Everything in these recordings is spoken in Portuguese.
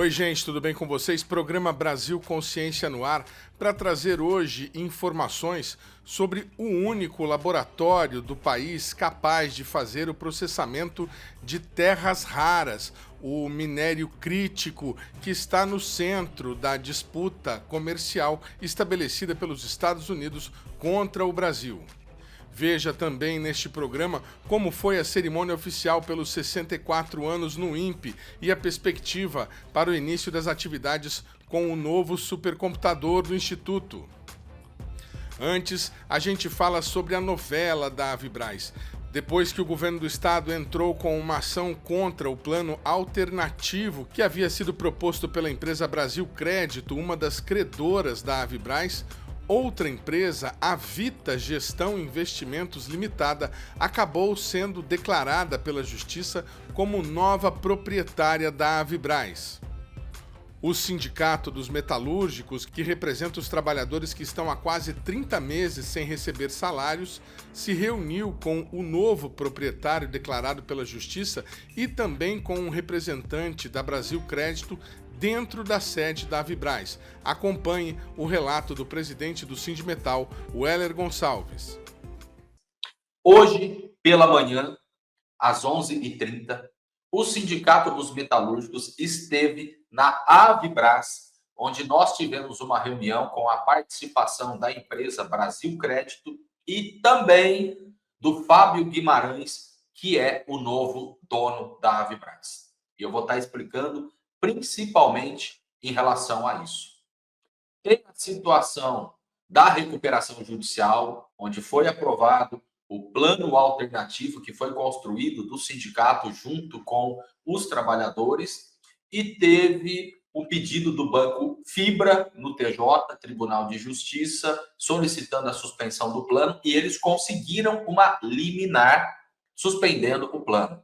Oi, gente, tudo bem com vocês? Programa Brasil Consciência no ar para trazer hoje informações sobre o único laboratório do país capaz de fazer o processamento de terras raras, o minério crítico que está no centro da disputa comercial estabelecida pelos Estados Unidos contra o Brasil. Veja também neste programa como foi a cerimônia oficial pelos 64 anos no INPE e a perspectiva para o início das atividades com o novo supercomputador do Instituto. Antes, a gente fala sobre a novela da Avibraz. Depois que o governo do estado entrou com uma ação contra o plano alternativo que havia sido proposto pela empresa Brasil Crédito, uma das credoras da Avibraz, outra empresa, a Vita Gestão Investimentos Limitada, acabou sendo declarada pela Justiça como nova proprietária da Avibraz. O Sindicato dos Metalúrgicos, que representa os trabalhadores que estão há quase 30 meses sem receber salários, se reuniu com o novo proprietário declarado pela Justiça e também com um representante da Brasil Crédito dentro da sede da Avibraz. Acompanhe o relato do presidente do Sindimetal, Weller Gonçalves. Hoje, pela manhã, às 11h30, o Sindicato dos Metalúrgicos esteve na Avibraz, onde nós tivemos uma reunião com a participação da empresa Brasil Crédito e também do Fábio Guimarães, que é o novo dono da Avibraz. E eu vou estar explicando principalmente em relação a isso. Tem a situação da recuperação judicial, onde foi aprovado o plano alternativo que foi construído do sindicato junto com os trabalhadores, e teve o pedido do Banco Fibra no TJ, Tribunal de Justiça, solicitando a suspensão do plano, e eles conseguiram uma liminar suspendendo o plano.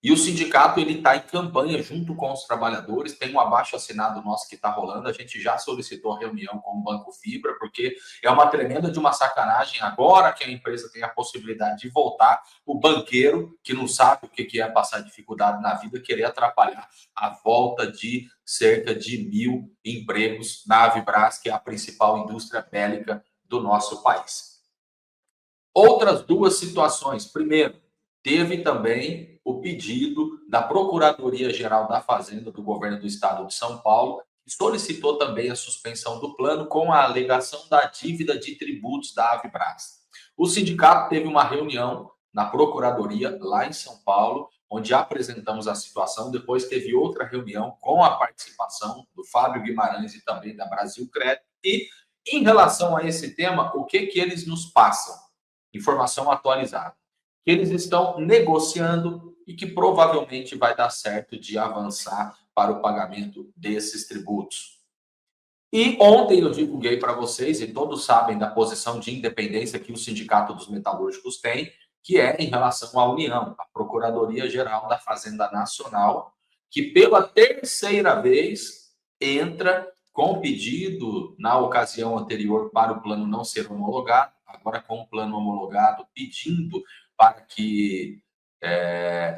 E o sindicato ele está em campanha junto com os trabalhadores, tem um abaixo-assinado nosso que está rolando, a gente já solicitou a reunião com o Banco Fibra, porque é uma tremenda de uma sacanagem agora que a empresa tem a possibilidade de voltar, o banqueiro, que não sabe o que é passar dificuldade na vida, querer atrapalhar a volta de cerca de 1.000 empregos na Avibraz, que é a principal indústria bélica do nosso país. Outras duas situações. Primeiro, teve também o pedido da Procuradoria-Geral da Fazenda do Governo do Estado de São Paulo, que solicitou também a suspensão do plano com a alegação da dívida de tributos da Avibraz. O sindicato teve uma reunião na Procuradoria, lá em São Paulo, onde apresentamos a situação. Depois teve outra reunião com a participação do Fábio Guimarães e também da Brasil Crédito. E, em relação a esse tema, o que eles nos passam? Informação atualizada. Que eles estão negociando e que provavelmente vai dar certo de avançar para o pagamento desses tributos. E ontem eu divulguei para vocês, e todos sabem da posição de independência que o Sindicato dos Metalúrgicos tem, que é em relação à União, a Procuradoria-Geral da Fazenda Nacional, que pela terceira vez entra com pedido na ocasião anterior para o plano não ser homologado, agora com o plano homologado, pedindo para que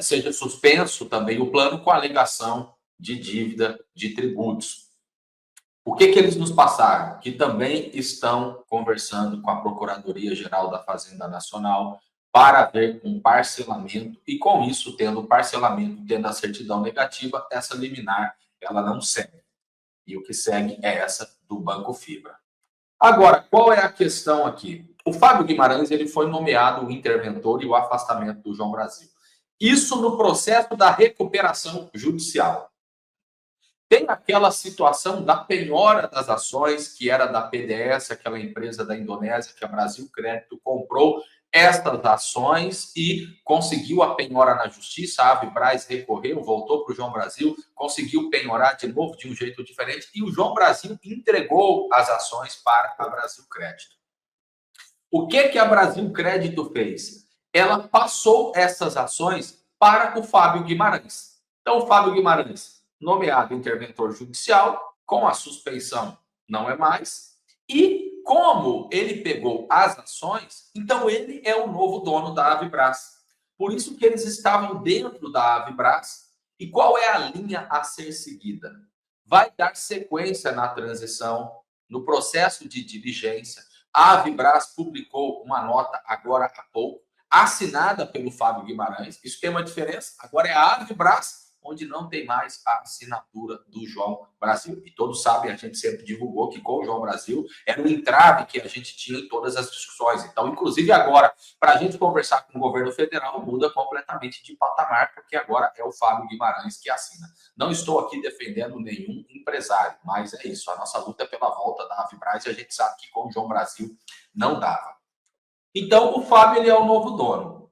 seja suspenso também o plano com a alegação de dívida de tributos. O que eles nos passaram? Que também estão conversando com a Procuradoria-Geral da Fazenda Nacional para ver um parcelamento, e com isso, tendo o parcelamento, tendo a certidão negativa, essa liminar ela não segue. E o que segue é essa do Banco Fibra. Agora, qual é a questão aqui? O Fábio Guimarães ele foi nomeado o interventor e o afastamento do João Brasil. Isso no processo da recuperação judicial. Tem aquela situação da penhora das ações, que era da PDS, aquela empresa da Indonésia que a Brasil Crédito comprou estas ações e conseguiu a penhora na justiça. A Avibraz recorreu, voltou para o João Brasil, conseguiu penhorar de novo de um jeito diferente, e o João Brasil entregou as ações para a Brasil Crédito. O que a Brasil Crédito fez? Ela passou essas ações para o Fábio Guimarães. Então, o Fábio Guimarães, nomeado interventor judicial, com a suspensão não é mais, e como ele pegou as ações, então ele é o novo dono da Avibraz. Por isso que eles estavam dentro da Avibraz. E qual é a linha a ser seguida? vai dar sequência na transição, no processo de diligência. A Avibras publicou uma nota agora há pouco, assinada pelo Fábio Guimarães. Isso tem uma diferença. Agora é a Avibras, onde não tem mais a assinatura do João Brasil. E todos sabem, a gente sempre divulgou que com o João Brasil era um entrave que a gente tinha em todas as discussões. Então, inclusive agora, para a gente conversar com o governo federal, muda completamente de patamar, porque agora é o Fábio Guimarães que assina. Não estou aqui defendendo nenhum empresário, mas é isso, a nossa luta é pela volta da Avibras e a gente sabe que com o João Brasil não dava. Então, o Fábio ele é o novo dono.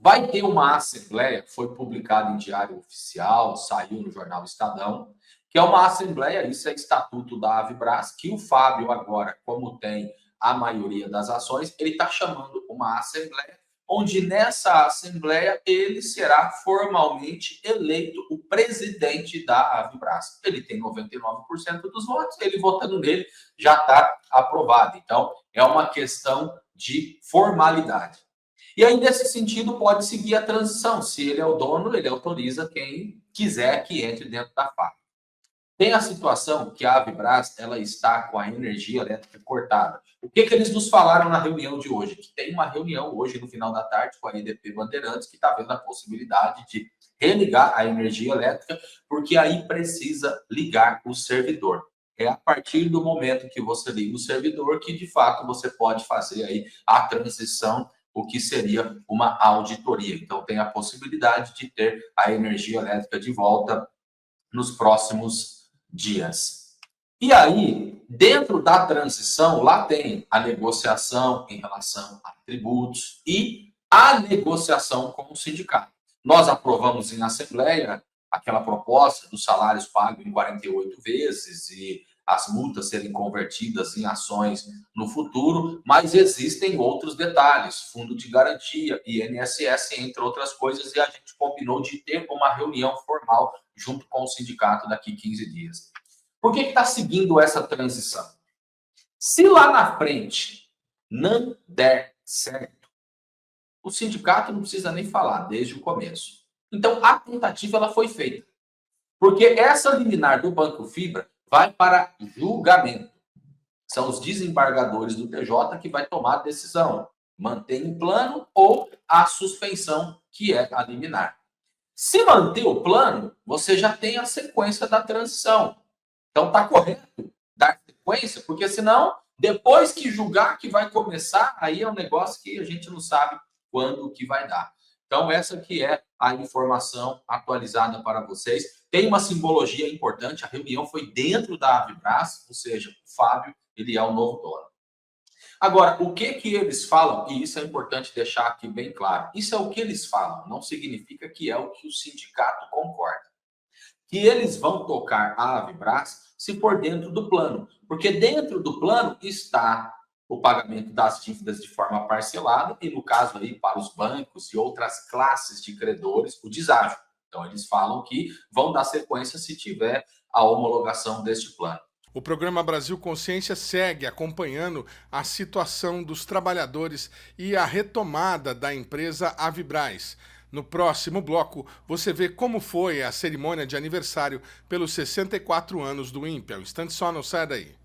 Vai ter uma assembleia, foi publicada em Diário Oficial, saiu no jornal Estadão, que é uma assembleia, isso é estatuto da Avibras, que o Fábio agora, como tem a maioria das ações, ele está chamando uma assembleia, onde nessa assembleia ele será formalmente eleito o presidente da Avibras. Ele tem 99% dos votos, ele votando nele já está aprovado. Então, é uma questão de formalidade. E aí, nesse sentido, pode seguir a transição. Se ele é o dono, ele autoriza quem quiser que entre dentro da fábrica. Tem a situação que a Avibras ela está com a energia elétrica cortada. O que eles nos falaram na reunião de hoje? Que tem uma reunião hoje, no final da tarde, com a EDP Bandeirantes, que está vendo a possibilidade de religar a energia elétrica, porque aí precisa ligar o servidor. É a partir do momento que você liga o servidor que, de fato, você pode fazer aí a transição, o que seria uma auditoria. Então, tem a possibilidade de ter a energia elétrica de volta nos próximos dias. E aí, dentro da transição, lá tem a negociação em relação a tributos e a negociação com o sindicato. Nós aprovamos em assembleia aquela proposta dos salários pagos em 48 vezes e as multas serem convertidas em ações no futuro, mas existem outros detalhes, fundo de garantia, INSS, entre outras coisas, e a gente combinou de ter uma reunião formal junto com o sindicato daqui 15 dias. Por que está seguindo essa transição? Se lá na frente não der certo, o sindicato não precisa nem falar desde o começo. Então, a tentativa ela foi feita. Porque essa liminar do Banco Fibra vai para julgamento. São os desembargadores do TJ que vai tomar a decisão. Mantém o plano ou a suspensão, que é a liminar. Se manter o plano, você já tem a sequência da transição. Então, está correto dar sequência, porque senão, depois que julgar que vai começar, aí é um negócio que a gente não sabe quando que vai dar. Então, essa que é a informação atualizada para vocês. Tem uma simbologia importante, a reunião foi dentro da Avibras, ou seja, o Fábio, ele é o novo dono. Agora, o que eles falam, e isso é importante deixar aqui bem claro, isso é o que eles falam, não significa que é o que o sindicato concorda. Que eles vão tocar a Avibras se for dentro do plano, porque dentro do plano está o pagamento das dívidas de forma parcelada e, no caso aí, para os bancos e outras classes de credores, o deságio. Então, eles falam que vão dar sequência se tiver a homologação deste plano. O programa Brasil Consciência segue acompanhando a situação dos trabalhadores e a retomada da empresa Avibras. No próximo bloco, você vê como foi a cerimônia de aniversário pelos 64 anos do INPE. Um instante só, não sai daí.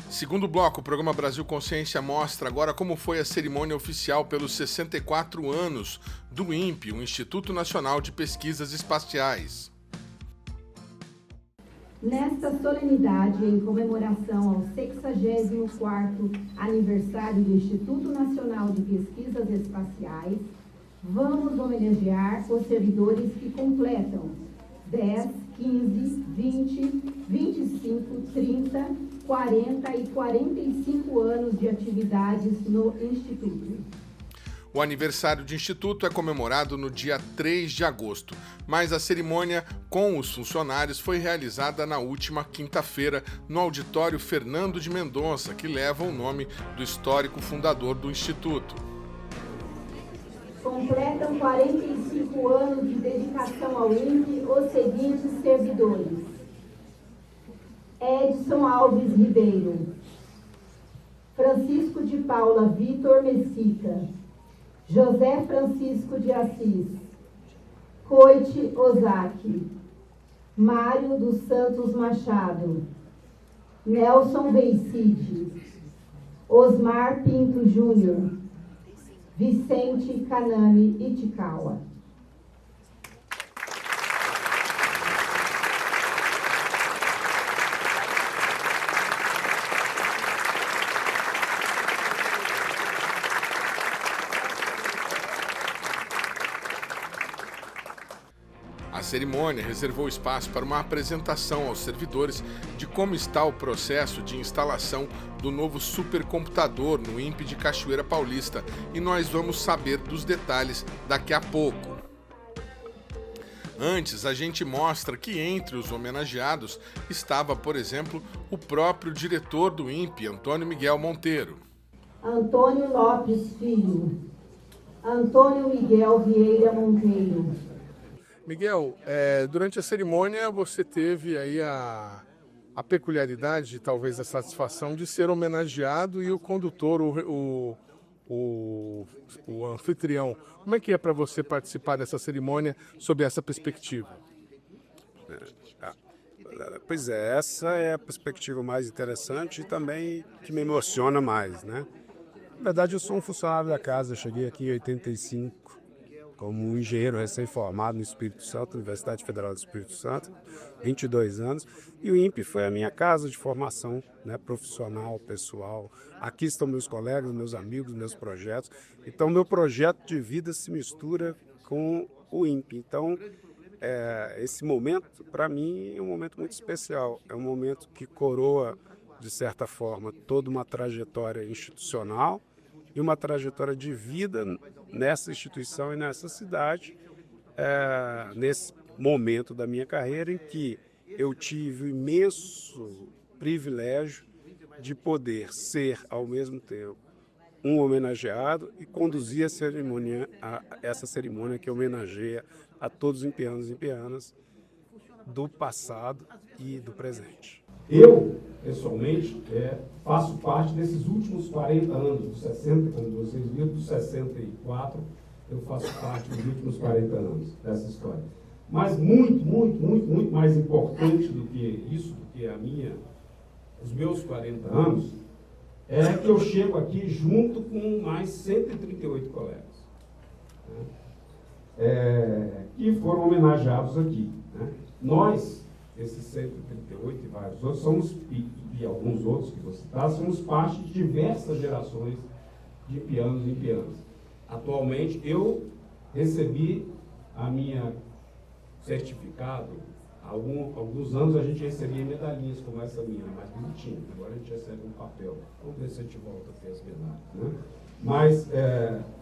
Segundo bloco, o programa Brasil Consciência mostra agora como foi a cerimônia oficial pelos 64 anos do INPE, o Instituto Nacional de Pesquisas Espaciais. Nesta solenidade, em comemoração ao 64º aniversário do Instituto Nacional de Pesquisas Espaciais, vamos homenagear os servidores que completam 10, 15, 20, 25, 30, 40 e 45 anos de atividades no Instituto. O aniversário de Instituto é comemorado no dia 3 de agosto, mas a cerimônia com os funcionários foi realizada na última quinta-feira no auditório Fernando de Mendonça, que leva o nome do histórico fundador do Instituto. Completam 45 anos de dedicação ao INPE os seguintes servidores: Edson Alves Ribeiro, Francisco de Paula Vitor Mesquita, José Francisco de Assis, Coite Ozaki, Mário dos Santos Machado, Nelson Beicide, Osmar Pinto Júnior, Vicente Kanami Itikawa. A cerimônia reservou espaço para uma apresentação aos servidores de como está o processo de instalação do novo supercomputador no INPE de Cachoeira Paulista, e nós vamos saber dos detalhes daqui a pouco. Antes, a gente mostra que entre os homenageados estava, por exemplo, o próprio diretor do INPE, Antônio Miguel Monteiro. Antônio Lopes Filho, Antônio Miguel Vieira Monteiro. Miguel, durante a cerimônia você teve aí a peculiaridade, talvez a satisfação de ser homenageado e o condutor, o anfitrião. Como é que é para você participar dessa cerimônia sob essa perspectiva? Pois é, essa é a perspectiva mais interessante e também que me emociona mais, né? Na verdade, eu sou um funcionário da casa, eu cheguei aqui em 85 como um engenheiro recém-formado no Espírito Santo, Universidade Federal do Espírito Santo, 22 anos, e o INPE foi a minha casa de formação, né, profissional, pessoal. Aqui estão meus colegas, meus amigos, meus projetos. Então, meu projeto de vida se mistura com o INPE. Então, esse momento, para mim, é um momento muito especial. É um momento que coroa, de certa forma, toda uma trajetória institucional e uma trajetória de vida nessa instituição e nessa cidade, nesse momento da minha carreira em que eu tive o imenso privilégio de poder ser, ao mesmo tempo, um homenageado e conduzir essa cerimônia que homenageia a todos os impianos e impianas do passado e do presente. Eu, pessoalmente, faço parte desses últimos 40 anos, dos 60, como vocês viram, dos 64, eu faço parte dos últimos 40 anos dessa história. Mas muito mais importante do que isso, do que os meus 40 anos, é que eu chego aqui junto com mais 138 colegas, né, que foram homenageados aqui, né? Nós, esses 138 e vários outros, e alguns outros que vou citar, somos parte de diversas gerações de pianos e pianas. Atualmente, eu recebi a minha certificado, há alguns anos a gente recebia medalhinhas como essa minha, mais bonitinha. Agora a gente recebe um papel. Vamos ver se a gente volta a ter as medalhas, né? Mas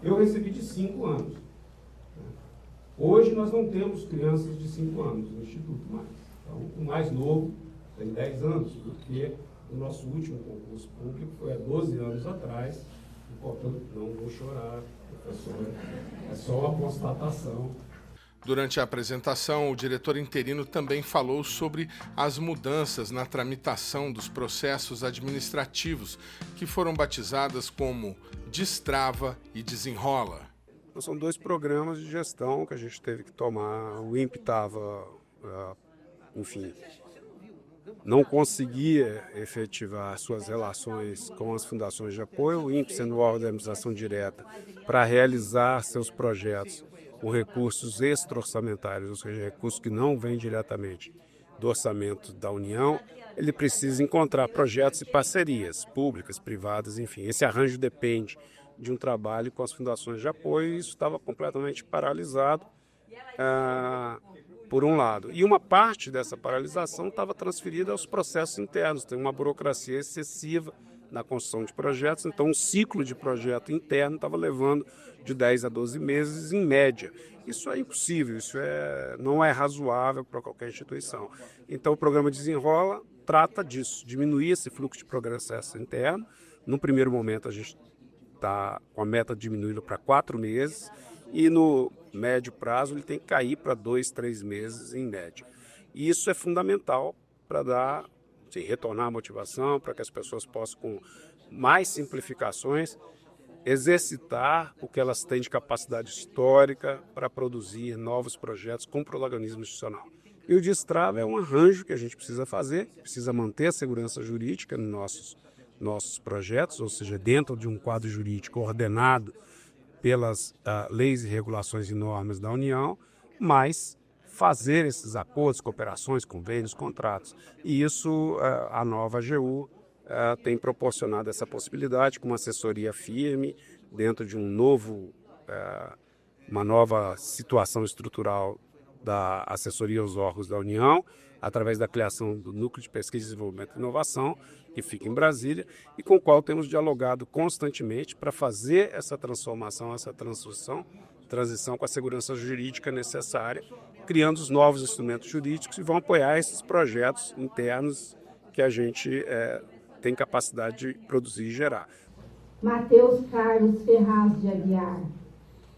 eu recebi de 5 anos. Né? Hoje nós não temos crianças de 5 anos no Instituto mais. Então, o mais novo tem 10 anos, porque o nosso último concurso público foi há 12 anos atrás. E, portanto, não vou chorar, professor, é só uma constatação. Durante a apresentação, o diretor interino também falou sobre as mudanças na tramitação dos processos administrativos, que foram batizadas como Destrava e Desenrola. São 2 programas de gestão que a gente teve que tomar. O INPE estava, não conseguia efetivar suas relações com as fundações de apoio, o INPE sendo o órgão da administração direta, para realizar seus projetos com recursos extra-orçamentários, ou seja, recursos que não vêm diretamente do orçamento da União, ele precisa encontrar projetos e parcerias públicas, privadas, enfim. Esse arranjo depende de um trabalho com as fundações de apoio e isso estava completamente paralisado. por um lado. E uma parte dessa paralisação estava transferida aos processos internos. Tem uma burocracia excessiva na construção de projetos, então um ciclo de projeto interno estava levando de 10 a 12 meses em média. Isso é impossível, não é razoável para qualquer instituição. Então o programa Desenrola trata disso, diminuir esse fluxo de processo interno. No primeiro momento a gente está com a meta de diminuí-lo para 4 meses e no médio prazo ele tem que cair para 2, 3 meses em média. E isso é fundamental para retornar a motivação, para que as pessoas possam, com mais simplificações, exercitar o que elas têm de capacidade histórica para produzir novos projetos com protagonismo institucional. E o destrave é um arranjo que a gente precisa fazer, precisa manter a segurança jurídica nos nossos projetos, ou seja, dentro de um quadro jurídico ordenado pelas leis e regulações e normas da União, mas fazer esses acordos, cooperações, convênios, contratos. E isso a nova AGU tem proporcionado essa possibilidade com uma assessoria firme dentro de uma nova situação estrutural da assessoria aos órgãos da União, através da criação do Núcleo de Pesquisa, Desenvolvimento e Inovação, que fica em Brasília, e com o qual temos dialogado constantemente para fazer essa transformação, essa transição com a segurança jurídica necessária, criando os novos instrumentos jurídicos que vão apoiar esses projetos internos que a gente tem capacidade de produzir e gerar. Matheus Carlos Ferraz de Aguiar,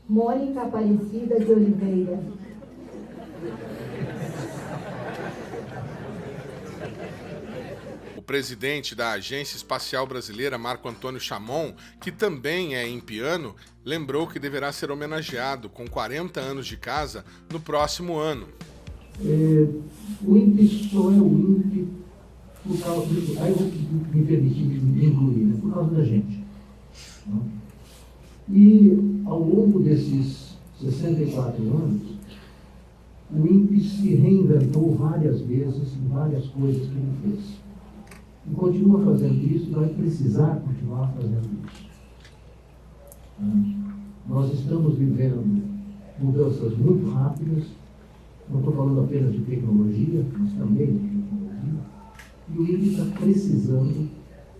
Mônica Aparecida de Oliveira. O presidente da Agência Espacial Brasileira, Marco Antônio Chamon, que também é empiano, lembrou que deverá ser homenageado com 40 anos de casa no próximo ano. O INPE só é o INPE por causa do... Aí eu vou me permitir me incluir, né? Por causa da gente. Não? E ao longo desses 64 anos, o INPE se reinventou várias vezes em várias coisas que ele fez. E continua fazendo isso e vai precisar continuar fazendo isso. Nós estamos vivendo mudanças muito rápidas, não estou falando apenas de tecnologia, mas também de tecnologia, e o INPE está precisando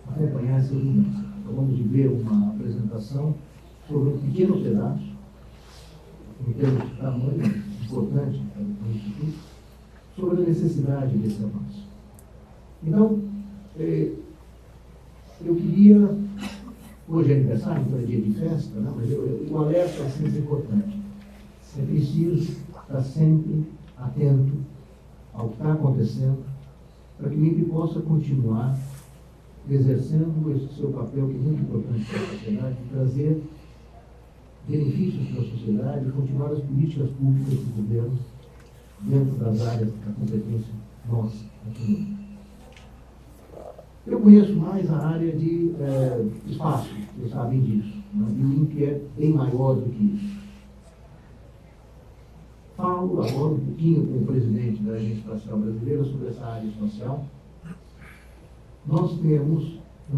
acompanhar essas mudanças. Acabamos de ver uma apresentação sobre um pequeno pedaço, em termos de tamanho importante para o Instituto, sobre a necessidade desse avanço. Então, eu queria, hoje é aniversário, então é dia de festa, né? Mas o alerta é sempre importante. É preciso estar sempre atento ao que está acontecendo, para que o INPE possa continuar exercendo esse seu papel, que é muito importante para a sociedade, de trazer benefícios para a sociedade e continuar as políticas públicas do governo dentro das áreas da competência nossa aqui no INPE. Eu conheço mais a área de espaço, vocês sabem disso, né? E o INPE é bem maior do que isso. Falo agora um pouquinho com o presidente da Agência Espacial Brasileira sobre essa área espacial. Nós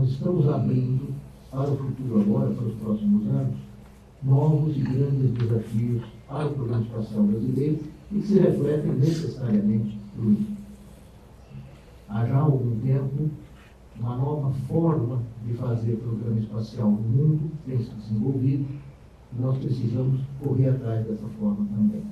estamos abrindo para o futuro agora, para os próximos anos, novos e grandes desafios para o Programa Espacial Brasileiro e que se refletem necessariamente no INPE. Há já algum tempo, uma nova forma de fazer programa espacial no mundo tem se desenvolvido e nós precisamos correr atrás dessa forma também.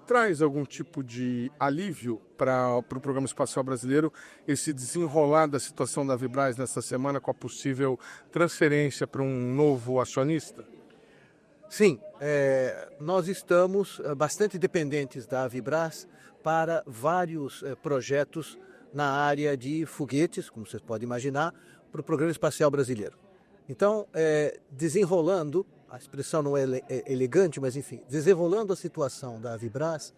Traz algum tipo de alívio para o Programa Espacial Brasileiro esse desenrolar da situação da Vibraz nesta semana com a possível transferência para um novo acionista? Sim, nós estamos bastante dependentes da Vibraz para vários projetos na área de foguetes, como vocês podem imaginar, para o Programa Espacial Brasileiro. Então, desenrolando, a expressão não é elegante, mas enfim, desenrolando a situação da Vibraz,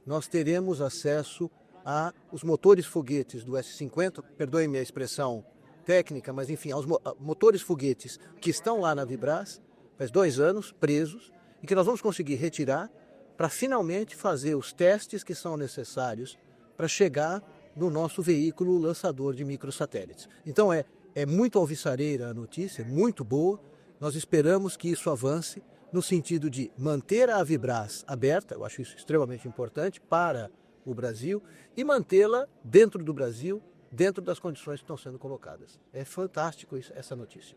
nós teremos acesso a os motores foguetes do S-50, perdoem-me a expressão técnica, mas enfim, aos motores foguetes que estão lá na Vibraz, faz 2 anos, presos, e que nós vamos conseguir retirar para finalmente fazer os testes que são necessários para chegar no nosso veículo lançador de microsatélites. Então é muito alvissareira a notícia, muito boa. Nós esperamos que isso avance no sentido de manter a Vibraz aberta, eu acho isso extremamente importante, para o Brasil e mantê-la dentro do Brasil, dentro das condições que estão sendo colocadas. É fantástico essa notícia.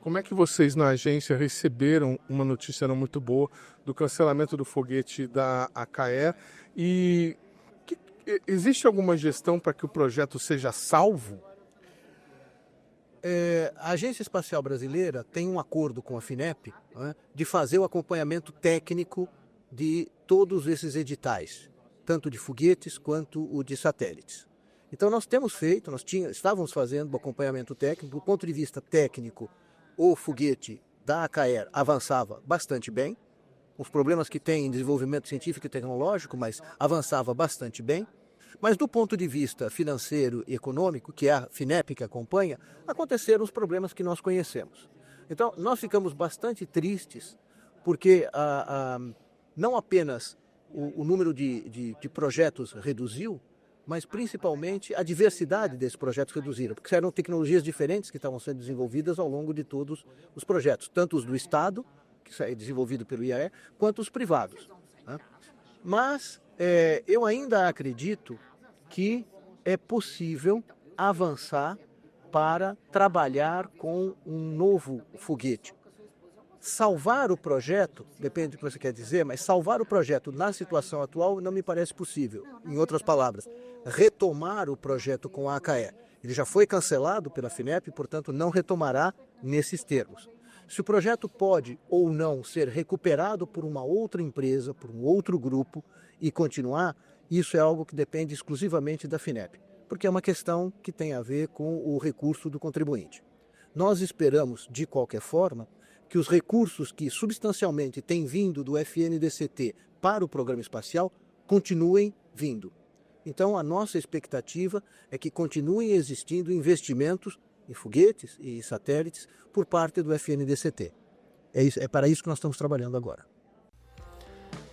Como é que vocês na agência receberam uma notícia não muito boa do cancelamento do foguete da ACAER e existe alguma gestão para que o projeto seja salvo? A Agência Espacial Brasileira tem um acordo com a FINEP, né, de fazer o acompanhamento técnico de todos esses editais, tanto de foguetes quanto o de satélites. Então nós temos feito, estávamos fazendo o acompanhamento técnico. Do ponto de vista técnico, o foguete da ACAER avançava bastante bem, os problemas que tem em desenvolvimento científico e tecnológico, mas avançava bastante bem. Mas do ponto de vista financeiro e econômico, que é a FINEP que acompanha, aconteceram os problemas que nós conhecemos. Então, nós ficamos bastante tristes, porque não apenas o número de projetos reduziu, mas principalmente a diversidade desses projetos reduziram, porque eram tecnologias diferentes que estavam sendo desenvolvidas ao longo de todos os projetos, tanto os do Estado, que é desenvolvido pelo IAE, quanto os privados, né? Mas eu ainda acredito que é possível avançar para trabalhar com um novo foguete. Salvar o projeto, depende do que você quer dizer, mas salvar o projeto na situação atual não me parece possível. Em outras palavras, retomar o projeto com a ACAER. Ele já foi cancelado pela FINEP, portanto não retomará nesses termos. Se o projeto pode ou não ser recuperado por uma outra empresa, por um outro grupo e continuar, isso é algo que depende exclusivamente da FINEP, porque é uma questão que tem a ver com o recurso do contribuinte. Nós esperamos, de qualquer forma, que os recursos que substancialmente têm vindo do FNDCT para o programa espacial continuem vindo. Então, a nossa expectativa é que continuem existindo investimentos em foguetes e satélites por parte do FNDCT. É para isso que nós estamos trabalhando agora.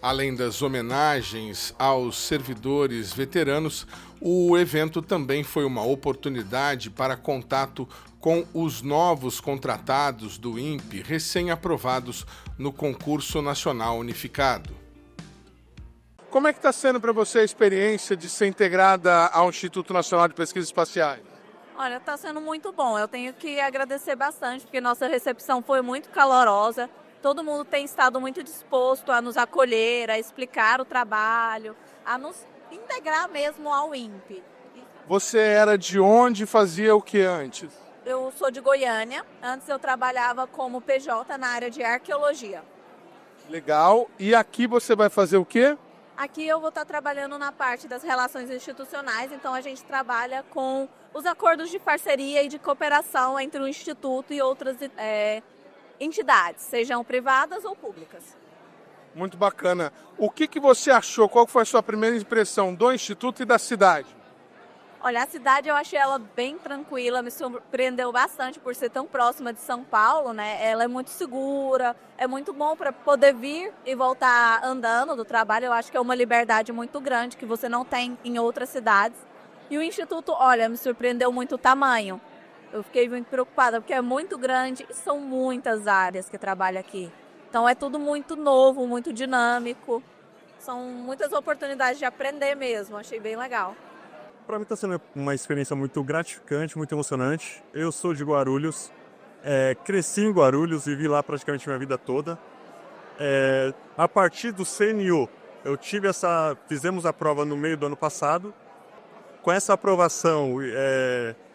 Além das homenagens aos servidores veteranos, o evento também foi uma oportunidade para contato com os novos contratados do INPE recém-aprovados no concurso nacional unificado. Como é que está sendo para você a experiência de ser integrada ao Instituto Nacional de Pesquisas Espaciais? Olha, está sendo muito bom. Eu tenho que agradecer bastante, porque nossa recepção foi muito calorosa. Todo mundo tem estado muito disposto a nos acolher, a explicar o trabalho, a nos integrar mesmo ao INPE. Você era de onde e fazia o que antes? Eu sou de Goiânia. Antes eu trabalhava como PJ na área de arqueologia. Legal. E aqui você vai fazer o quê? Aqui eu vou estar trabalhando na parte das relações institucionais, então a gente trabalha com os acordos de parceria e de cooperação entre o Instituto e outras entidades, sejam privadas ou públicas. Muito bacana. O que você achou? Qual foi a sua primeira impressão do Instituto e da cidade? Olha, a cidade eu achei ela bem tranquila, me surpreendeu bastante por ser tão próxima de São Paulo, né? Ela é muito segura, é muito bom para poder vir e voltar andando do trabalho. Eu acho que é uma liberdade muito grande que você não tem em outras cidades. E o Instituto, olha, me surpreendeu muito o tamanho. Eu fiquei muito preocupada porque é muito grande e são muitas áreas que trabalham aqui. Então é tudo muito novo, muito dinâmico. São muitas oportunidades de aprender mesmo, achei bem legal. Para mim está sendo uma experiência muito gratificante, muito emocionante. Eu sou de Guarulhos, cresci em Guarulhos, vivi lá praticamente minha vida toda. A partir do CNU, fizemos a prova no meio do ano passado. Com essa aprovação,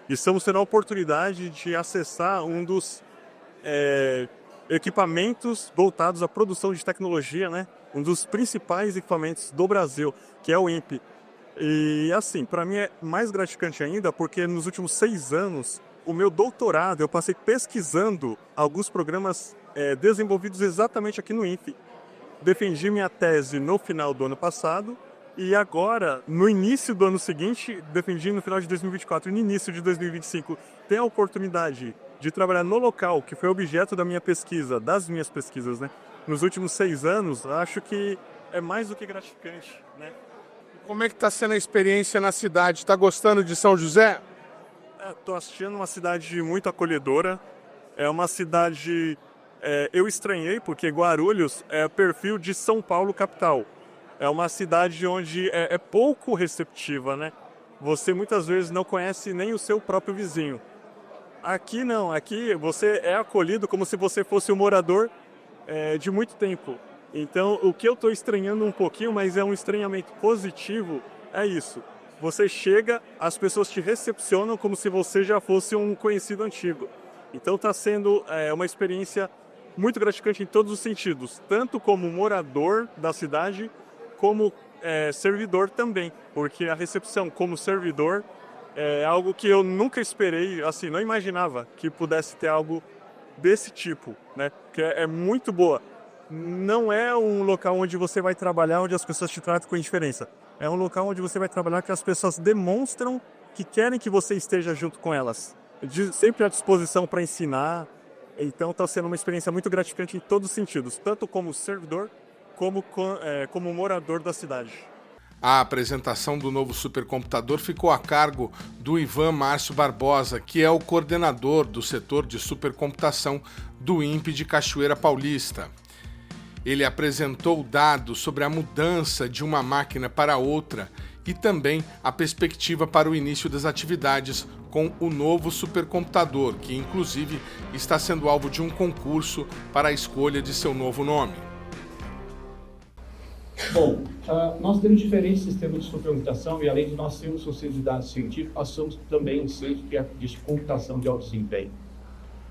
estamos tendo a oportunidade de acessar um dos equipamentos voltados à produção de tecnologia, né? Um dos principais equipamentos do Brasil, que é o INPE. E assim, para mim é mais gratificante ainda, porque nos últimos 6 anos, o meu doutorado, eu passei pesquisando alguns programas desenvolvidos exatamente aqui no INPE. Defendi minha tese no final do ano passado e agora, no início do ano seguinte, defendi no final de 2024 e no início de 2025, ter a oportunidade de trabalhar no local que foi objeto da minha pesquisa, das minhas pesquisas, né? Nos últimos 6 anos, acho que é mais do que gratificante, né? Como é que está sendo a experiência na cidade? Está gostando de São José? Estou assistindo uma cidade muito acolhedora. É uma cidade... eu estranhei porque Guarulhos é perfil de São Paulo capital. é uma cidade onde é pouco receptiva, né? Você muitas vezes não conhece nem o seu próprio vizinho. Aqui não, aqui você é acolhido como se você fosse um morador de muito tempo. Então, o que eu estou estranhando um pouquinho, mas é um estranhamento positivo, é isso. Você chega, as pessoas te recepcionam como se você já fosse um conhecido antigo. Então está sendo uma experiência muito gratificante em todos os sentidos, tanto como morador da cidade, como servidor também, porque a recepção como servidor é algo que eu nunca esperei, assim, não imaginava que pudesse ter algo desse tipo, né? Que é muito boa. Não é um local onde você vai trabalhar, onde as pessoas te tratam com indiferença. É um local onde você vai trabalhar que as pessoas demonstram que querem que você esteja junto com elas. Sempre à disposição para ensinar. Então está sendo uma experiência muito gratificante em todos os sentidos, tanto como servidor, como morador da cidade. A apresentação do novo supercomputador ficou a cargo do Ivan Márcio Barbosa, que é o coordenador do setor de supercomputação do INPE de Cachoeira Paulista. Ele apresentou dados sobre a mudança de uma máquina para outra e também a perspectiva para o início das atividades com o novo supercomputador, que inclusive está sendo alvo de um concurso para a escolha de seu novo nome. Bom, nós temos diferentes sistemas de supercomputação e além de nós sermos um centro de dados científicos, nós somos também um centro de computação de alto desempenho.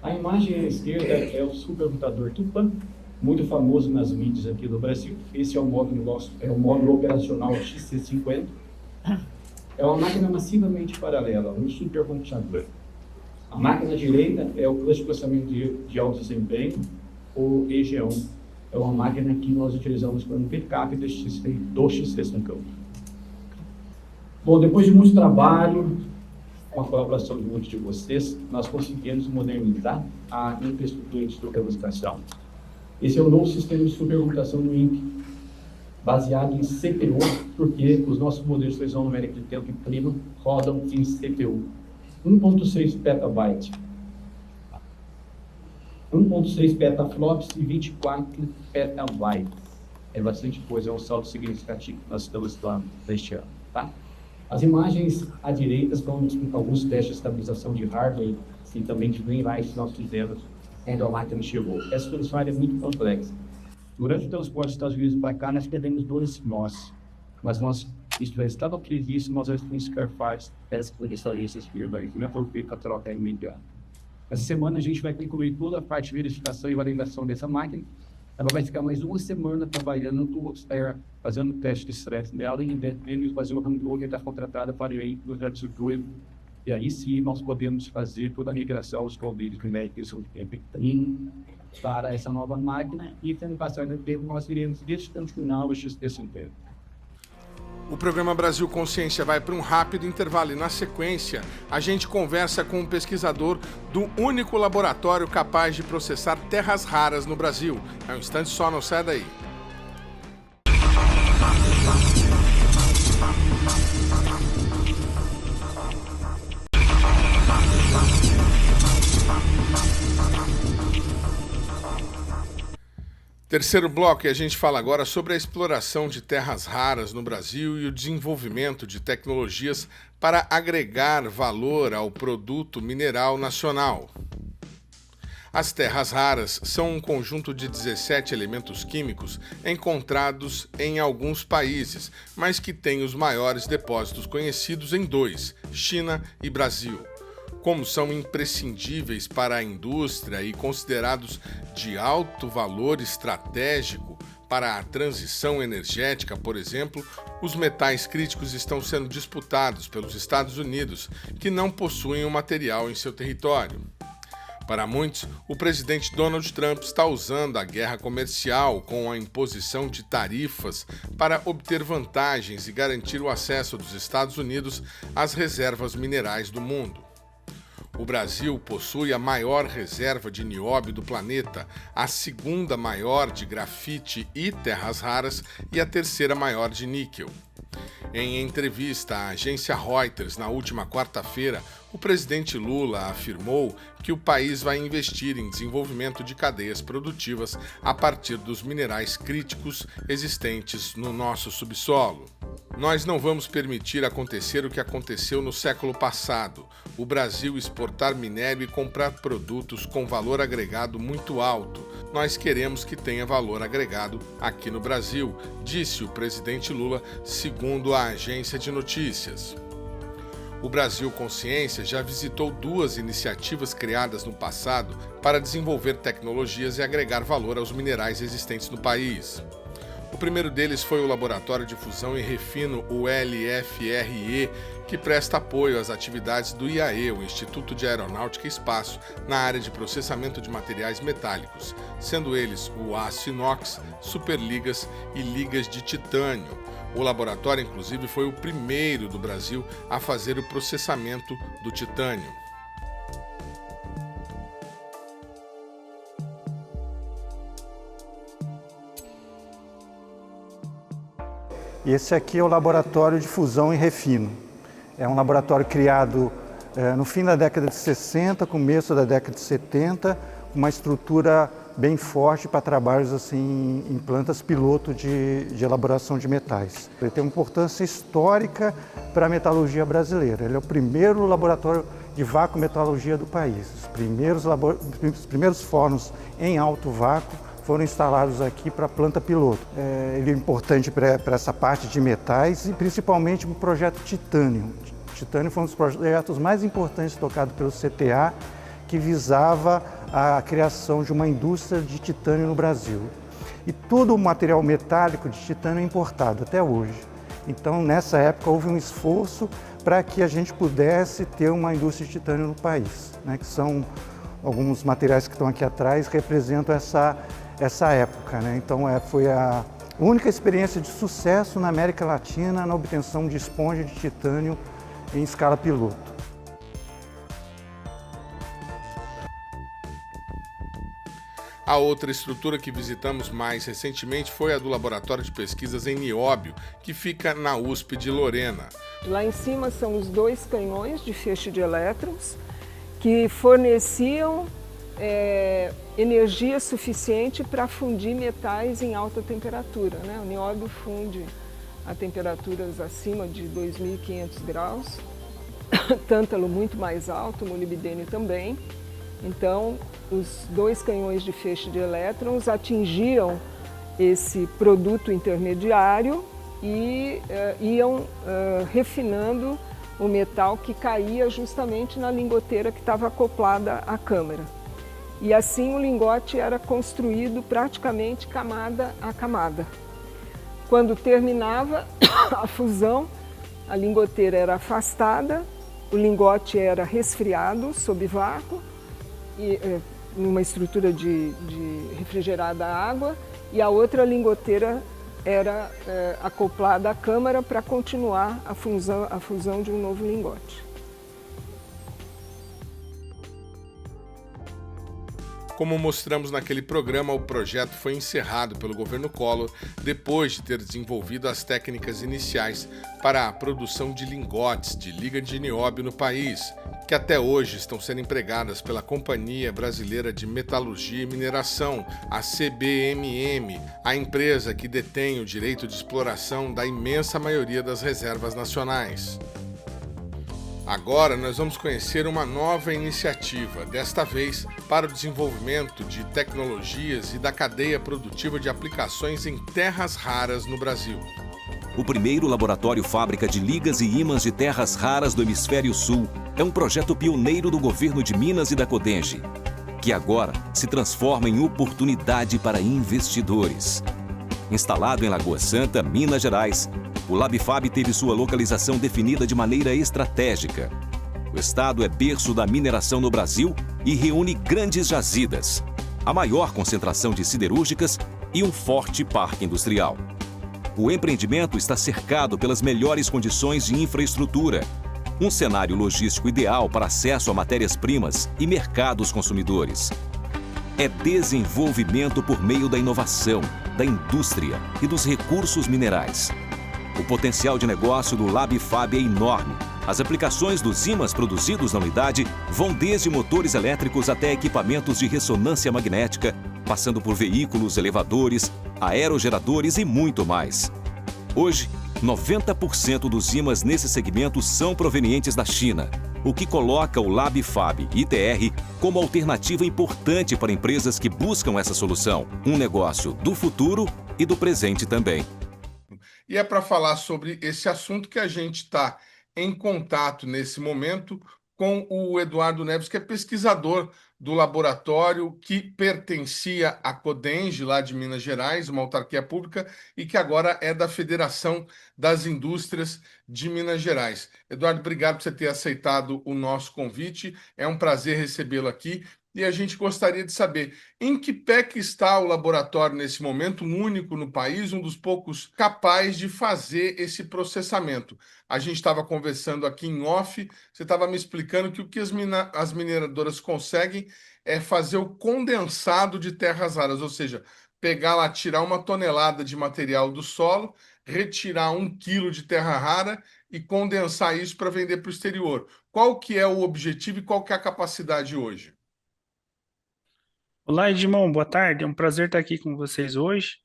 A imagem à esquerda é o supercomputador Tupã, muito famoso nas mídias aqui do Brasil. Esse é o módulo operacional XC50. É uma máquina massivamente paralela, um supercomputador. A máquina direita é o cluster de processamento de alto desempenho, o EG1. É uma máquina que nós utilizamos para um backup do XC50. Bom, depois de muito trabalho, com a colaboração de muitos de vocês, nós conseguimos modernizar a infraestrutura de supercomputação. Esse é o novo sistema de supercomputação do INPE, baseado em CPU, porque os nossos modelos de precisão numérica de tempo e clima rodam em CPU. 1.6 petabyte, 1.6 petaflops e 24 petabytes. É bastante coisa, é um salto significativo que nós estamos falando neste ano, tá? As imagens à direita vão explicar alguns testes de estabilização de hardware e também de greenlight que nós fizemos quando a máquina chegou. Essa solução é muito complexa. Durante o transporte dos Estados Unidos para cá, nós perdemos 12 nós. Mas nós, isso já estava previsto, nós já temos Carfax, essa firma aí, que não é por feito a troca imediata. Essa semana a gente vai concluir toda a parte de verificação e validação dessa máquina. Ela vai ficar mais uma semana trabalhando no fazendo teste de estresse dela e devendo fazer uma handler que está contratada para o veículo do infraestrutura. E aí sim nós podemos fazer toda a migração aos poderes numéricos para essa nova máquina e tendo passado o tempo nós iremos descontinuar o XT50. O programa Brasil Consciência vai para um rápido intervalo e na sequência a gente conversa com um pesquisador do único laboratório capaz de processar terras raras no Brasil. É um instante só, não sai daí. Terceiro bloco, e a gente fala agora sobre a exploração de terras raras no Brasil e o desenvolvimento de tecnologias para agregar valor ao produto mineral nacional. As terras raras são um conjunto de 17 elementos químicos encontrados em alguns países, mas que têm os maiores depósitos conhecidos em dois, China e Brasil. Como são imprescindíveis para a indústria e considerados de alto valor estratégico para a transição energética, por exemplo, os metais críticos estão sendo disputados pelos Estados Unidos, que não possuem o material em seu território. Para muitos, o presidente Donald Trump está usando a guerra comercial com a imposição de tarifas para obter vantagens e garantir o acesso dos Estados Unidos às reservas minerais do mundo. O Brasil possui a maior reserva de nióbio do planeta, a segunda maior de grafite e terras raras e a terceira maior de níquel. Em entrevista à agência Reuters na última quarta-feira, o presidente Lula afirmou que o país vai investir em desenvolvimento de cadeias produtivas a partir dos minerais críticos existentes no nosso subsolo. Nós não vamos permitir acontecer o que aconteceu no século passado: o Brasil exportar minério e comprar produtos com valor agregado muito alto. Nós queremos que tenha valor agregado aqui no Brasil, disse o presidente Lula, segundo a agência de notícias. O Brasil Consciência já visitou 2 iniciativas criadas no passado para desenvolver tecnologias e agregar valor aos minerais existentes no país. O primeiro deles foi o Laboratório de Fusão e Refino, o LFRE, que presta apoio às atividades do IAE, o Instituto de Aeronáutica e Espaço, na área de processamento de materiais metálicos, sendo eles o aço inox, superligas e ligas de titânio. O laboratório, inclusive, foi o primeiro do Brasil a fazer o processamento do titânio. Esse aqui é o Laboratório de Fusão e Refino. É um laboratório criado no fim da década de 60, começo da década de 70, com uma estrutura bem forte para trabalhos assim, em plantas piloto de elaboração de metais. Ele tem uma importância histórica para a metalurgia brasileira. Ele é o primeiro laboratório de vácuo metalurgia do país. Os primeiros fornos em alto vácuo foram instalados aqui para a planta piloto. Ele é importante para essa parte de metais e principalmente para o projeto Titânio. Titânio foi um dos projetos mais importantes tocados pelo CTA, que visava a criação de uma indústria de titânio no Brasil. E todo o material metálico de titânio é importado até hoje. Então, nessa época, houve um esforço para que a gente pudesse ter uma indústria de titânio no país, né? Que são alguns materiais que estão aqui atrás, representam essa época, né? Então, foi a única experiência de sucesso na América Latina na obtenção de esponja de titânio em escala piloto. A outra estrutura que visitamos mais recentemente foi a do Laboratório de Pesquisas em Nióbio, que fica na USP de Lorena. Lá em cima são os 2 canhões de feixe de elétrons que forneciam energia suficiente para fundir metais em alta temperatura, né? O nióbio funde a temperaturas acima de 2.500 graus, tântalo muito mais alto, molibdênio também. Então, os 2 canhões de feixe de elétrons atingiam esse produto intermediário e iam refinando o metal que caía justamente na lingoteira que estava acoplada à câmara. E assim o lingote era construído praticamente camada a camada. Quando terminava a fusão, a lingoteira era afastada, o lingote era resfriado sob vácuo, numa estrutura de refrigerada água, e a outra lingoteira era acoplada à câmara para continuar a fusão de um novo lingote. Como mostramos naquele programa, o projeto foi encerrado pelo governo Collor depois de ter desenvolvido as técnicas iniciais para a produção de lingotes de liga de nióbio no país, que até hoje estão sendo empregadas pela Companhia Brasileira de Metalurgia e Mineração, a CBMM, a empresa que detém o direito de exploração da imensa maioria das reservas nacionais. Agora nós vamos conhecer uma nova iniciativa, desta vez para o desenvolvimento de tecnologias e da cadeia produtiva de aplicações em terras raras no Brasil. O primeiro laboratório fábrica de ligas e ímãs de terras raras do Hemisfério Sul é um projeto pioneiro do governo de Minas e da Codenge, que agora se transforma em oportunidade para investidores. Instalado em Lagoa Santa, Minas Gerais, o LabFab teve sua localização definida de maneira estratégica. O estado é berço da mineração no Brasil e reúne grandes jazidas, a maior concentração de siderúrgicas e um forte parque industrial. O empreendimento está cercado pelas melhores condições de infraestrutura, um cenário logístico ideal para acesso a matérias-primas e mercados consumidores. É desenvolvimento por meio da inovação, da indústria e dos recursos minerais. O potencial de negócio do LabFab é enorme. As aplicações dos ímãs produzidos na unidade vão desde motores elétricos até equipamentos de ressonância magnética, passando por veículos, elevadores, aerogeradores e muito mais. Hoje, 90% dos ímãs nesse segmento são provenientes da China, o que coloca o LabFab ITR como alternativa importante para empresas que buscam essa solução. Um negócio do futuro e do presente também. E é para falar sobre esse assunto que a gente está em contato nesse momento com o Eduardo Neves, que é pesquisador do laboratório que pertencia à Codenge, lá de Minas Gerais, uma autarquia pública, e que agora é da Federação das Indústrias de Minas Gerais. Eduardo, obrigado por você ter aceitado o nosso convite. É um prazer recebê-lo aqui. E a gente gostaria de saber em que pé que está o laboratório nesse momento, um único no país, um dos poucos capaz de fazer esse processamento. A gente estava conversando aqui em off, você estava me explicando que o que as mineradoras conseguem é fazer o condensado de terras raras, ou seja, pegar lá, tirar 1 tonelada de material do solo, retirar 1 quilo de terra rara e condensar isso para vender para o exterior. Qual que é o objetivo e qual que é a capacidade hoje? Olá, Edmond, boa tarde. É um prazer estar aqui com vocês hoje.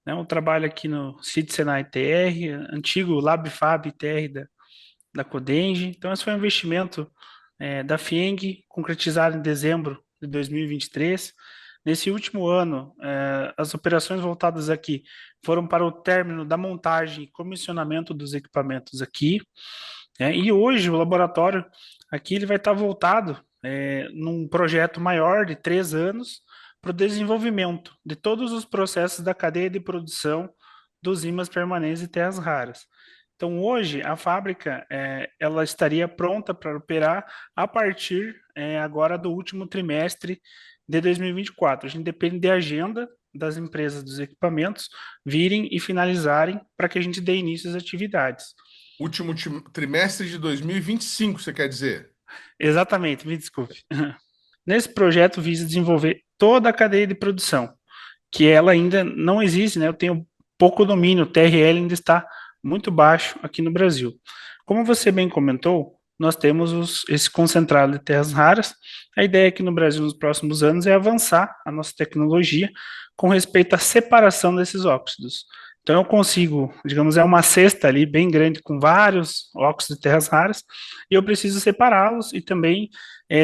Eu trabalho aqui no CIT Senai TR, antigo LabFab TR da Codenge. Então, esse foi um investimento da FIENG, concretizado em dezembro de 2023. Nesse último ano, as operações voltadas aqui foram para o término da montagem e comissionamento dos equipamentos aqui. E hoje o laboratório aqui ele vai estar voltado num projeto maior de 3 anos para o desenvolvimento de todos os processos da cadeia de produção dos ímãs permanentes e terras raras. Então, hoje, a fábrica ela estaria pronta para operar a partir agora do último trimestre de 2024. A gente depende de agenda das empresas dos equipamentos virem e finalizarem para que a gente dê início às atividades. Último trimestre de 2025, você quer dizer? Exatamente, me desculpe. Nesse projeto visa desenvolver toda a cadeia de produção, que ela ainda não existe, né? Eu tenho pouco domínio, o TRL ainda está muito baixo aqui no Brasil. Como você bem comentou, nós temos esse concentrado de terras raras. A ideia aqui no Brasil nos próximos anos é avançar a nossa tecnologia com respeito à separação desses óxidos. Então eu consigo, digamos, uma cesta ali bem grande com vários óxidos de terras raras e eu preciso separá-los e também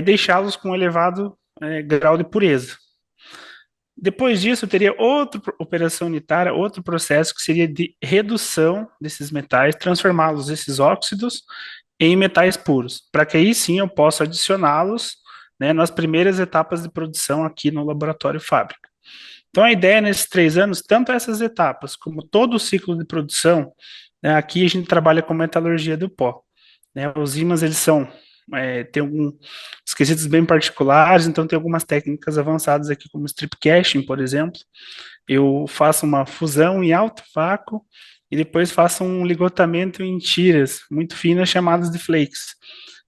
deixá-los com um elevado grau de pureza. Depois disso, eu teria outra operação unitária, outro processo que seria de redução desses metais, transformá-los, esses óxidos, em metais puros, para que aí sim eu possa adicioná-los nas primeiras etapas de produção aqui no laboratório fábrica. Então, a ideia nesses 3 anos, tanto essas etapas como todo o ciclo de produção, aqui a gente trabalha com metalurgia do pó. Os ímãs, eles tem alguns quesitos bem particulares, então tem algumas técnicas avançadas aqui, como strip casting, por exemplo. Eu faço uma fusão em alto vácuo e depois faço um ligotamento em tiras muito finas, chamadas de flakes.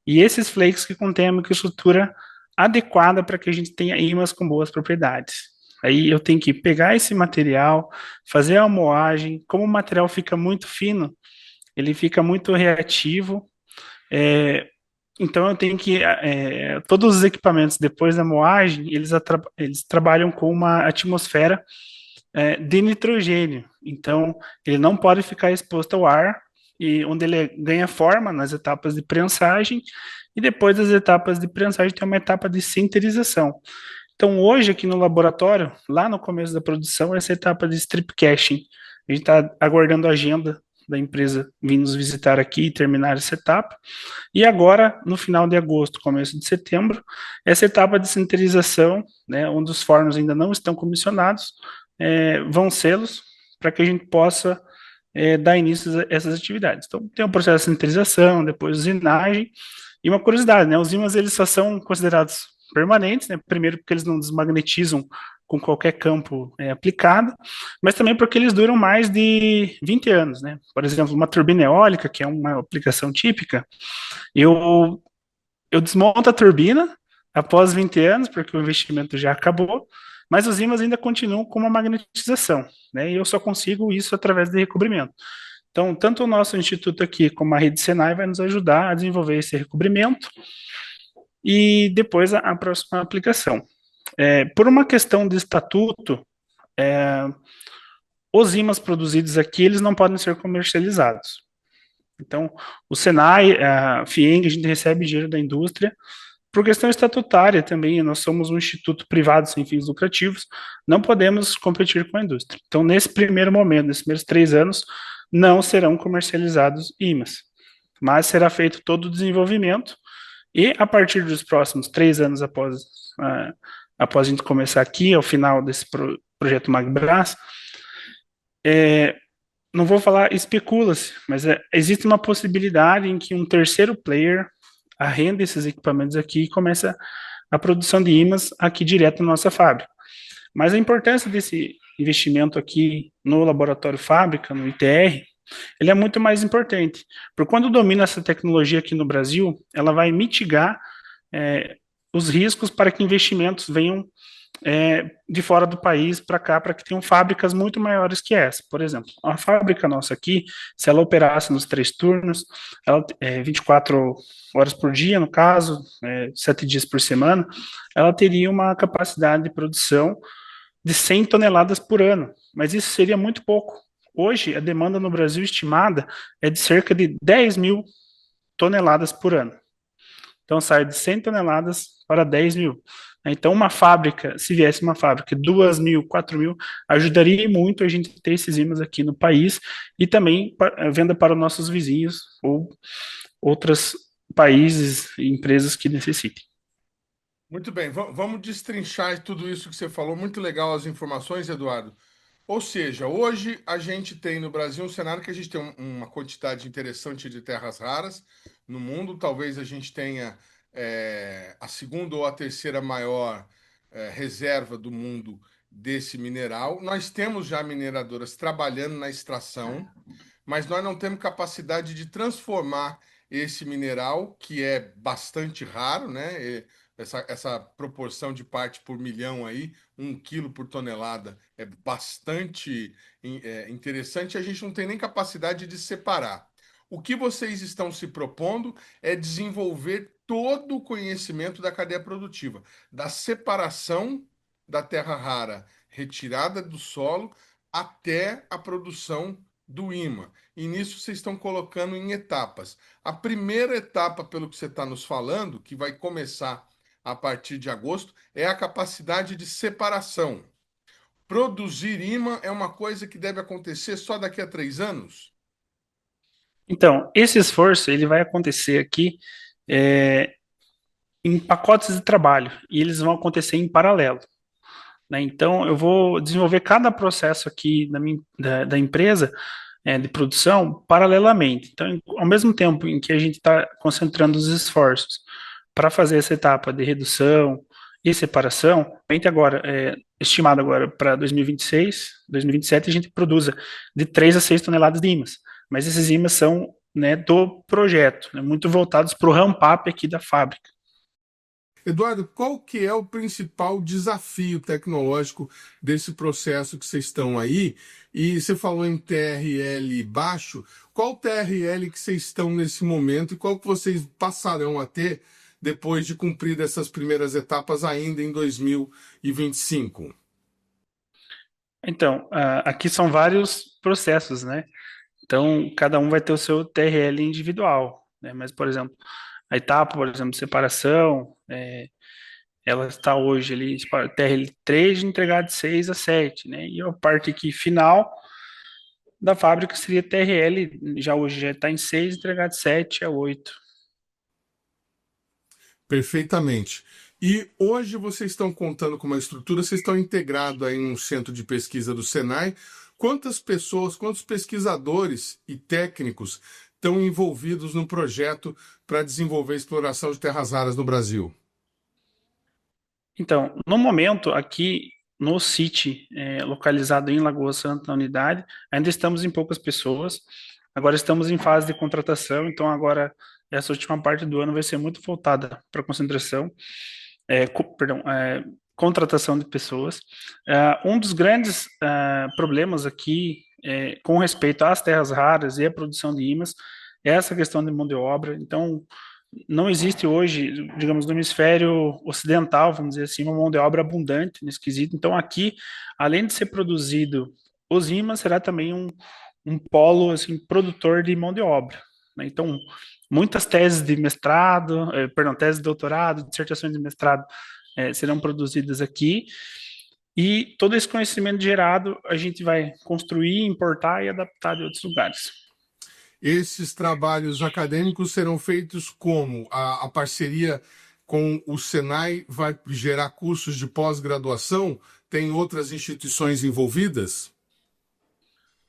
E esses flakes que contêm a microestrutura adequada para que a gente tenha ímãs com boas propriedades. Aí eu tenho que pegar esse material, fazer a moagem. Como o material fica muito fino, ele fica muito reativo. Então eu tenho que... todos os equipamentos, depois da moagem, eles trabalham com uma atmosfera de nitrogênio. Então ele não pode ficar exposto ao ar, e onde ele ganha forma nas etapas de prensagem, e depois das etapas de prensagem tem uma etapa de sinterização. Então, hoje, aqui no laboratório, lá no começo da produção, essa etapa de strip casting. A gente está aguardando a agenda da empresa vir nos visitar aqui e terminar essa etapa. E agora, no final de agosto, começo de setembro, essa etapa de sinterização, onde os fornos ainda não estão comissionados, vão sê-los para que a gente possa dar início a essas atividades. Então, tem o processo de sinterização, depois usinagem. E uma curiosidade, os ímãs eles só são considerados permanentes, primeiro porque eles não desmagnetizam com qualquer campo aplicado, mas também porque eles duram mais de 20 anos, Por exemplo, uma turbina eólica, que é uma aplicação típica, eu desmonto a turbina após 20 anos, porque o investimento já acabou, mas os ímãs ainda continuam com uma magnetização, e eu só consigo isso através de recobrimento. Então, tanto o nosso instituto aqui como a rede Senai vai nos ajudar a desenvolver esse recobrimento e depois a próxima aplicação. Por uma questão de estatuto, os ímãs produzidos aqui, eles não podem ser comercializados. Então, o Senai, a FIENG, a gente recebe dinheiro da indústria. Por questão estatutária também, nós somos um instituto privado sem fins lucrativos, não podemos competir com a indústria. Então, nesse primeiro momento, nesses primeiros 3 anos, não serão comercializados ímãs, mas será feito todo o desenvolvimento e a partir dos próximos 3 anos após a gente começar aqui, ao final desse projeto MagBras, não vou falar especula-se, mas existe uma possibilidade em que um terceiro player arrenda esses equipamentos aqui e começa a produção de ímãs aqui direto na nossa fábrica. Mas a importância desse investimento aqui no laboratório fábrica, no ITR, ele é muito mais importante, porque quando domina essa tecnologia aqui no Brasil, ela vai mitigar os riscos para que investimentos venham de fora do país para cá, para que tenham fábricas muito maiores que essa. Por exemplo, a fábrica nossa aqui, se ela operasse nos 3 turnos, ela, 24 horas por dia, no caso, 7 dias por semana, ela teria uma capacidade de produção de 100 toneladas por ano, mas isso seria muito pouco. Hoje, a demanda no Brasil estimada é de cerca de 10 mil toneladas por ano. Então, sai de 100 toneladas para 10 mil. Então, uma fábrica, se viesse uma fábrica, 2 mil, 4 mil, ajudaria muito a gente ter esses ímãs aqui no país e também venda para os nossos vizinhos ou outros países e empresas que necessitem. Muito bem, vamos destrinchar tudo isso que você falou. Muito legal as informações, Eduardo. Ou seja, hoje a gente tem no Brasil um cenário que a gente tem uma quantidade interessante de terras raras no mundo. Talvez a gente tenha a segunda ou a terceira maior reserva do mundo desse mineral. Nós temos já mineradoras trabalhando na extração, mas nós não temos capacidade de transformar esse mineral, que é bastante raro, né? Essa proporção de parte por milhão aí, 1 quilo por tonelada, é bastante interessante. A gente não tem nem capacidade de separar. O que vocês estão se propondo é desenvolver todo o conhecimento da cadeia produtiva, da separação da terra rara retirada do solo até a produção do ímã. E nisso vocês estão colocando em etapas. A primeira etapa, pelo que você está nos falando, que vai começar a partir de agosto, é a capacidade de separação. Produzir ímã é uma coisa que deve acontecer só daqui a 3 anos? Então, esse esforço ele vai acontecer aqui em pacotes de trabalho, e eles vão acontecer em paralelo. Né? Então, eu vou desenvolver cada processo aqui da empresa de produção paralelamente. Então, ao mesmo tempo em que a gente está concentrando os esforços para fazer essa etapa de redução e separação, estimado agora para 2026, 2027, a gente produza de 3 a 6 toneladas de ímãs. Mas esses ímãs são do projeto, muito voltados para o ramp-up aqui da fábrica. Eduardo, qual que é o principal desafio tecnológico desse processo que vocês estão aí? E você falou em TRL baixo, qual TRL que vocês estão nesse momento e qual que vocês passarão a ter depois de cumprir essas primeiras etapas ainda em 2025? Então, aqui são vários processos, né? Então, cada um vai ter o seu TRL individual, né? Mas, por exemplo, a etapa, por exemplo, de separação, ela está hoje ali, TRL 3 de entregar de 6 a 7, né? E a parte aqui final da fábrica seria TRL, hoje já está em 6, entregar de 7 a 8. Perfeitamente. E hoje vocês estão contando com uma estrutura, vocês estão integrados aí num centro de pesquisa do Senai. Quantas pessoas, quantos pesquisadores e técnicos estão envolvidos no projeto para desenvolver a exploração de terras raras no Brasil? Então, no momento, aqui no CIT, localizado em Lagoa Santa, na unidade, ainda estamos em poucas pessoas. Agora estamos em fase de contratação, então agora essa última parte do ano vai ser muito voltada para concentração, contratação de pessoas. Um dos grandes problemas aqui com respeito às terras raras e à produção de ímãs, essa questão de mão de obra. Então, não existe hoje, digamos, no hemisfério ocidental, vamos dizer assim, uma mão de obra abundante nesse quesito. Então, aqui, além de ser produzido os ímãs, será também um polo, assim, produtor de mão de obra, né? Então, muitas teses de mestrado, teses de doutorado, dissertações de mestrado serão produzidas aqui, e todo esse conhecimento gerado a gente vai construir, importar e adaptar de outros lugares. Esses trabalhos acadêmicos serão feitos como? A parceria com o Senai vai gerar cursos de pós-graduação? Tem outras instituições envolvidas?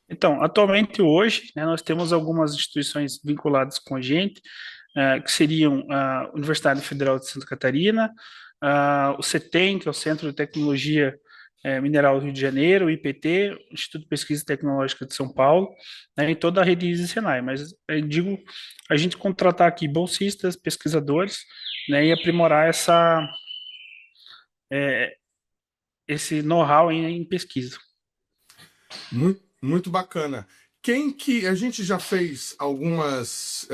Então, atualmente hoje, né, nós temos algumas instituições vinculadas com a gente, que seriam a Universidade Federal de Santa Catarina, o CETEM, que é o Centro de Tecnologia Mineral do Rio de Janeiro, o IPT, Instituto de Pesquisa Tecnológica de São Paulo, né, e toda a rede ISA e Senai. Mas, digo, a gente contratar aqui bolsistas, pesquisadores, né, e aprimorar esse know-how em pesquisa. Muito bacana. A gente já fez algumas...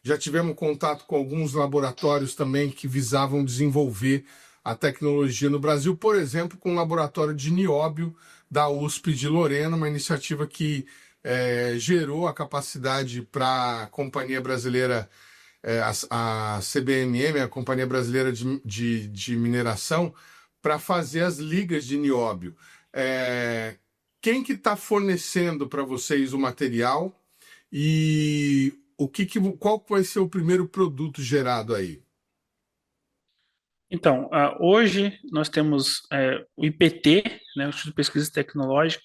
já tivemos contato com alguns laboratórios também que visavam desenvolver a tecnologia no Brasil, por exemplo, com o laboratório de nióbio da USP de Lorena, uma iniciativa que gerou a capacidade para a companhia brasileira, a CBMM, a Companhia Brasileira de Mineração, para fazer as ligas de nióbio. Quem que está fornecendo para vocês o material e qual vai ser o primeiro produto gerado aí? Então, hoje nós temos o IPT, né, o Instituto de Pesquisa Tecnológica,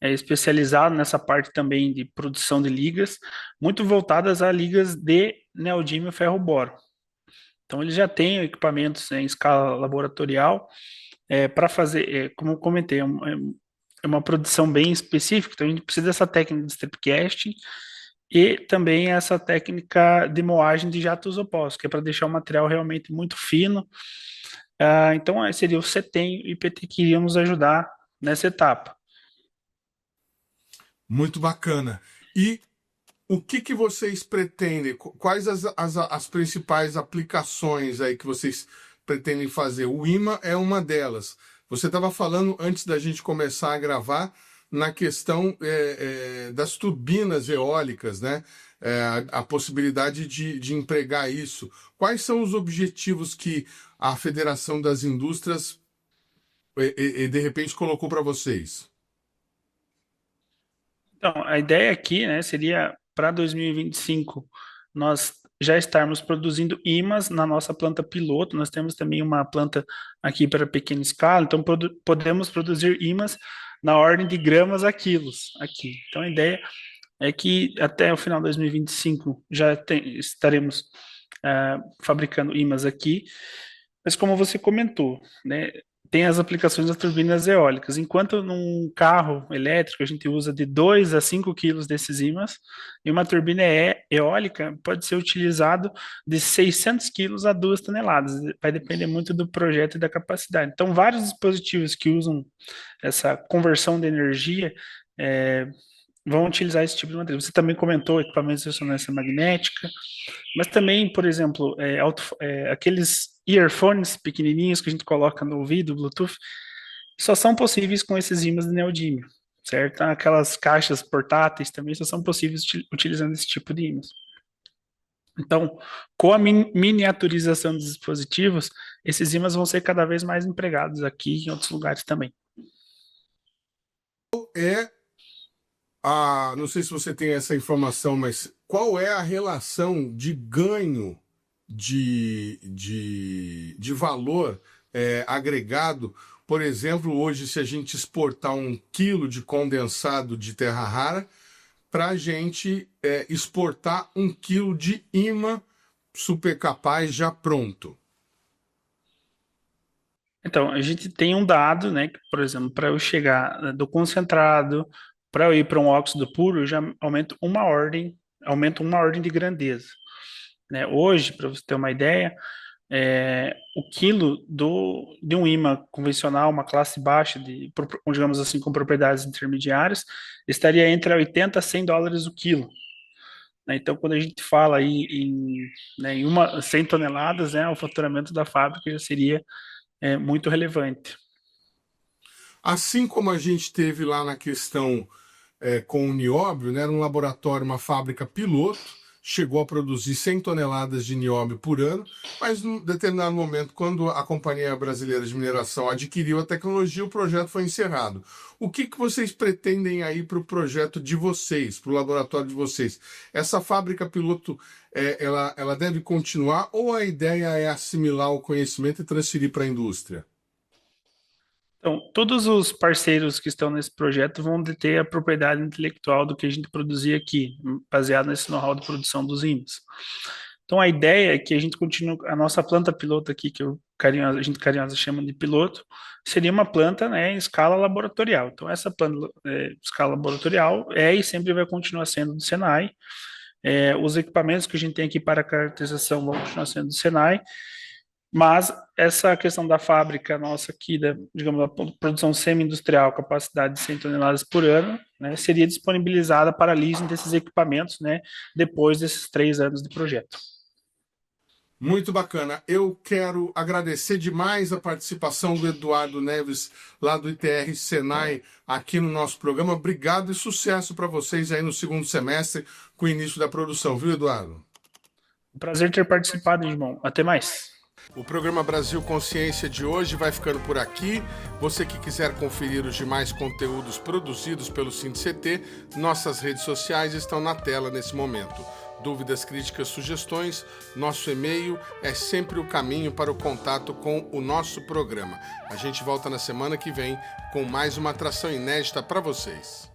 especializado nessa parte também de produção de ligas, muito voltadas a ligas de neodímio ferro-boro. Então, ele já tem equipamentos em escala laboratorial para fazer, como eu comentei, é uma produção bem específica, então a gente precisa dessa técnica de strip casting e também essa técnica de moagem de jatos opostos, que é para deixar o material realmente muito fino. Então, seria o CETEM e o IPT que iríamos ajudar nessa etapa. Muito bacana. E o que vocês pretendem? Quais as principais aplicações aí que vocês pretendem fazer? O imã é uma delas. Você estava falando, antes da gente começar a gravar, na questão das turbinas eólicas, né? A possibilidade de empregar isso. Quais são os objetivos que a Federação das Indústrias de repente colocou para vocês? Então, a ideia aqui, né, seria para 2025 nós já estarmos produzindo ímãs na nossa planta piloto. Nós temos também uma planta aqui para pequena escala, então podemos produzir ímãs na ordem de gramas a quilos aqui. Então, a ideia é que até o final de 2025 já estaremos fabricando ímãs aqui, mas como você comentou, né, tem as aplicações das turbinas eólicas. Enquanto num carro elétrico a gente usa de 2 a 5 quilos desses ímãs, e uma turbina eólica pode ser utilizado de 600 quilos a 2 toneladas. Vai depender muito do projeto e da capacidade. Então, vários dispositivos que usam essa conversão de energia vão utilizar esse tipo de material. Você também comentou equipamentos de ressonância magnética, mas também, por exemplo, aqueles earphones pequenininhos que a gente coloca no ouvido, Bluetooth, só são possíveis com esses ímãs de neodímio, certo? Aquelas caixas portáteis também só são possíveis utilizando esse tipo de ímãs. Então, com a miniaturização dos dispositivos, esses ímãs vão ser cada vez mais empregados aqui e em outros lugares também. Não sei se você tem essa informação, mas qual é a relação de ganho de valor agregado? Por exemplo, hoje, se a gente exportar 1 quilo de condensado de terra rara, para a gente exportar 1 quilo de imã supercapaz já pronto. Então, a gente tem um dado, né, que, por exemplo, para eu chegar do concentrado, para eu ir para um óxido puro, eu já aumento uma ordem de grandeza. Né? Hoje, para você ter uma ideia, o quilo de um imã convencional, uma classe baixa, digamos assim, com propriedades intermediárias, estaria entre 80 a 100 dólares o quilo. Então, quando a gente fala aí em 100 toneladas, o faturamento da fábrica já seria muito relevante. Assim como a gente teve lá na questão com o nióbio, né, era um laboratório, uma fábrica piloto, chegou a produzir 100 toneladas de nióbio por ano, mas num determinado momento, quando a Companhia Brasileira de Mineração adquiriu a tecnologia, o projeto foi encerrado. O que vocês pretendem aí para o projeto de vocês, para o laboratório de vocês? Essa fábrica piloto, ela deve continuar ou a ideia é assimilar o conhecimento e transferir para a indústria? Então, todos os parceiros que estão nesse projeto vão deter a propriedade intelectual do que a gente produzir aqui, baseado nesse know-how de produção dos ímãs. Então, a ideia é que a gente continue, a nossa planta piloto aqui, que a gente carinhosa chama de piloto, seria uma planta em escala laboratorial. Então, essa planta escala laboratorial e sempre vai continuar sendo do Senai. Os equipamentos que a gente tem aqui para caracterização vão continuar sendo do Senai. Mas essa questão da fábrica nossa aqui, digamos, da produção semi-industrial, capacidade de 100 toneladas por ano, seria disponibilizada para leasing desses equipamentos, depois desses 3 anos de projeto. Muito bacana. Eu quero agradecer demais a participação do Eduardo Neves, lá do ITR Senai, aqui no nosso programa. Obrigado e sucesso para vocês aí no segundo semestre, com o início da produção, viu, Eduardo? Um prazer ter participado, irmão. Até mais. O programa Brasil Consciência de hoje vai ficando por aqui. Você que quiser conferir os demais conteúdos produzidos pelo SINDCT, nossas redes sociais estão na tela nesse momento. Dúvidas, críticas, sugestões, nosso e-mail é sempre o caminho para o contato com o nosso programa. A gente volta na semana que vem com mais uma atração inédita para vocês.